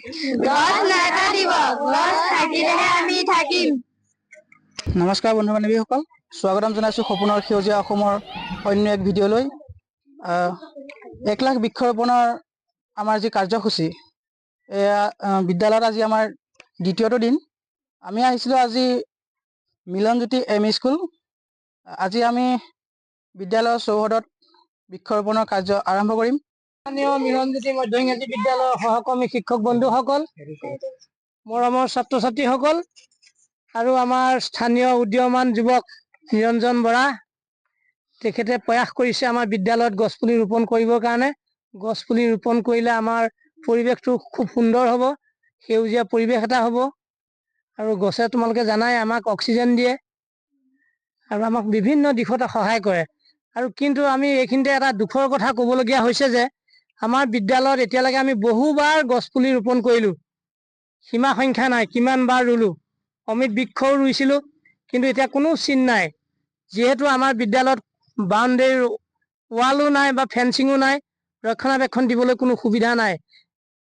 গছ নাকাটিব, গছ থাকিলেহে আমি থাকিম। নমস্কাৰ বন্ধু বান্ধৱীসকল, স্বাগতম জনাইছোঁ সপোনৰ সেউজীয়া অসমৰ অন্য এক ভিডিঅ'লৈ। 1 লাখ বৃক্ষৰোপণৰ আমাৰ যি কাৰ্যসূচী, এয়া বিদ্যালয়ত আজি আমাৰ দ্বিতীয়টো দিন। আমি আহিছিলোঁ আজি মিলনজ্যোতি এম ই স্কুল। আজি আমি বিদ্যালয়ৰ চৌহদত বৃক্ষৰোপণৰ কাৰ্য আৰম্ভ কৰিম। মিলনজ্যোতি মধ্য ইংৰাজী বিদ্যালয়ৰ সহকৰ্মী শিক্ষক বন্ধুসকল, মৰমৰ ছাত্ৰ ছাত্ৰীসকল আৰু আমাৰ স্থানীয় উদীয়মান যুৱক নিৰঞ্জন বৰা, তেখেতে প্ৰয়াস কৰিছে আমাৰ বিদ্যালয়ত গছপুলি ৰোপণ কৰিবৰ কাৰণে। গছপুলি ৰোপণ কৰিলে আমাৰ পৰিৱেশটো খুব সুন্দৰ হ'ব, সেউজীয়া পৰিৱেশ এটা হ'ব। আৰু গছে তোমালোকে জানাই আমাক অক্সিজেন দিয়ে আৰু আমাক বিভিন্ন দিশত সহায় কৰে। আৰু কিন্তু আমি এইখিনিতে এটা দুখৰ কথা ক'বলগীয়া হৈছে যে আমাৰ বিদ্যালয়ত এতিয়ালৈকে আমি বহুবাৰ গছপুলি ৰোপণ কৰিলোঁ, সীমা সংখ্যা নাই কিমান বাৰ ৰুলোঁ। অমিত বৃক্ষও ৰুইছিলোঁ, কিন্তু এতিয়া কোনো চিন নাই। যিহেতু আমাৰ বিদ্যালয়ত বাউণ্ডেৰী ৱালো নাই বা ফেঞ্চিঙো নাই, ৰক্ষণাবেক্ষণ দিবলৈ কোনো সুবিধা নাই।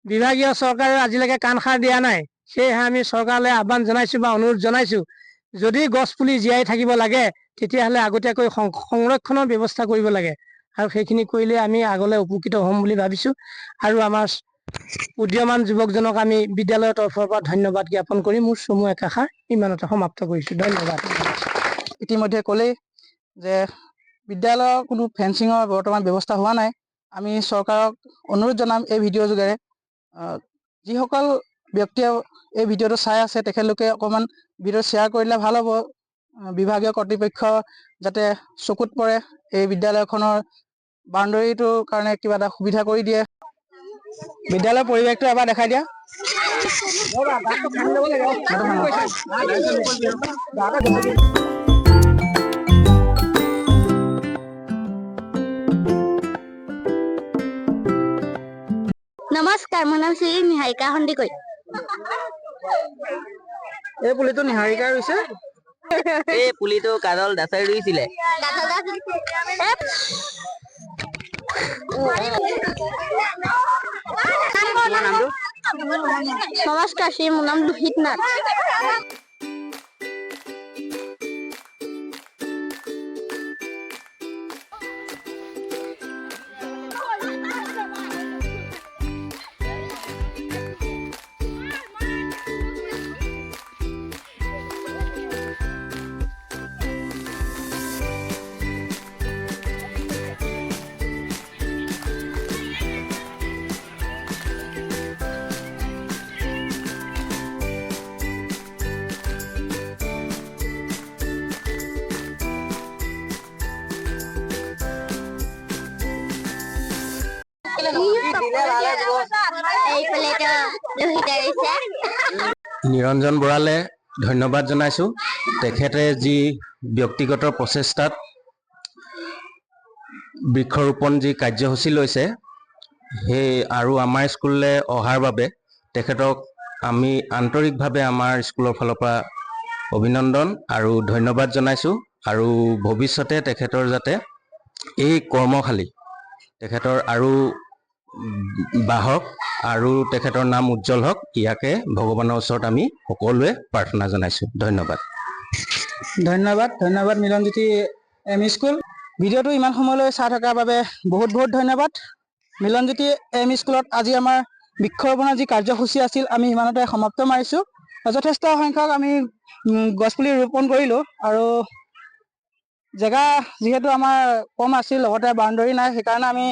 বিভাগীয় চৰকাৰে আজিলৈকে কাণসাৰ দিয়া নাই। সেয়েহে আমি চৰকাৰলৈ আহ্বান জনাইছোঁ বা অনুৰোধ জনাইছোঁ, যদি গছপুলি জীয়াই থাকিব লাগে তেতিয়াহ'লে আগতীয়াকৈ সংৰক্ষণৰ ব্যৱস্থা কৰিব লাগে। আৰু সেইখিনি কৰিলে আমি আগলৈ উপকৃত হ'ম বুলি ভাবিছোঁ। আৰু আমাৰ উদীয়মান যুৱকজনক আমি বিদ্যালয়ৰ তৰফৰ পৰা ধন্যবাদ জ্ঞাপন কৰি মোৰ চমু একাষাৰ ইমানতে সমাপ্ত কৰিছোঁ। ধন্যবাদ। ইতিমধ্যে ক'লেই যে বিদ্যালয়ৰ কোনো ফেঞ্চিঙৰ বৰ্তমান ব্যৱস্থা হোৱা নাই। আমি চৰকাৰক অনুৰোধ জনাম এই ভিডিঅ'ৰ যোগেৰে, যিসকল ব্যক্তিয়ে এই ভিডিঅ'টো চাই আছে তেখেতলোকে অকণমান ভিডিঅ' শ্বেয়াৰ কৰিলে ভাল হ'ব। বিভাগীয় কৰ্তৃপক্ষ যাতে চকুত পৰে, এই বিদ্যালয়খনৰ বাউণ্ডেৰীটোৰ কাৰণে কিবা এটা সুবিধা কৰি দিয়ে। বিদ্যালয়ৰ পৰিৱেশটো এবাৰ দেখাই দিয়া। নমস্কাৰ, মোৰ নাম শ্ৰী নিহাৰিকা সন্দিকৈ। এই পুলিটো নিহাৰিকাই ৰুইছে। এই পুলিটো কাজল দাসে ৰুইছিলে। নমস্কাৰ, শ্ৰী মোৰ নাম লোহিত নাথ। নিৰঞ্জন বৰালে ধন্যবাদ জনাইছোঁ। তেখেতে যি ব্যক্তিগত প্ৰচেষ্টাত বৃক্ষৰোপণ যি কাৰ্যসূচী লৈছে, সেই আৰু আমাৰ স্কুললৈ অহাৰ বাবে তেখেতক আমি আন্তৰিকভাৱে আমাৰ স্কুলৰ ফালৰ পৰা অভিনন্দন আৰু ধন্যবাদ জনাইছোঁ। আৰু ভৱিষ্যতে তেখেতৰ যাতে এই কৰ্মশালী তেখেতৰ আৰু বাহক আৰু তেখেতৰ নাম উজ্জ্বল হওক, ইয়াকে ভগৱানৰ ওচৰত আমি সকলোৱে প্ৰাৰ্থনা জনাইছোঁ। ধন্যবাদ। ধন্যবাদ মিলনজ্যোতি এম ই স্কুল। ভিডিঅ'টো ইমান সময়লৈ চাই থকাৰ বাবে বহুত বহুত ধন্যবাদ। মিলনজ্যোতি এম ই স্কুলত আজি আমাৰ বৃক্ষৰোপণৰ যি কাৰ্যসূচী আছিল, আমি ইমানতে সমাপ্ত মাৰিছোঁ। যথেষ্ট সংখ্যক আমি গছপুলি ৰোপণ কৰিলোঁ। আৰু জেগা যিহেতু আমাৰ কম আছিল, লগতে বাউণ্ডেৰী নাই, সেইকাৰণে আমি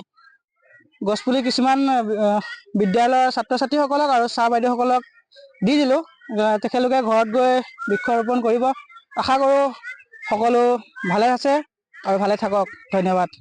গছপুলি কিছুমান বিদ্যালয়ৰ ছাত্ৰ ছাত্ৰীসকলক আৰু ছাৰ বাইদেউসকলক দি দিলোঁ। তেখেতলোকে ঘৰত গৈ বৃক্ষৰোপণ কৰিব। আশা কৰোঁ সকলো ভালে আছে আৰু ভালে থাকক। ধন্যবাদ।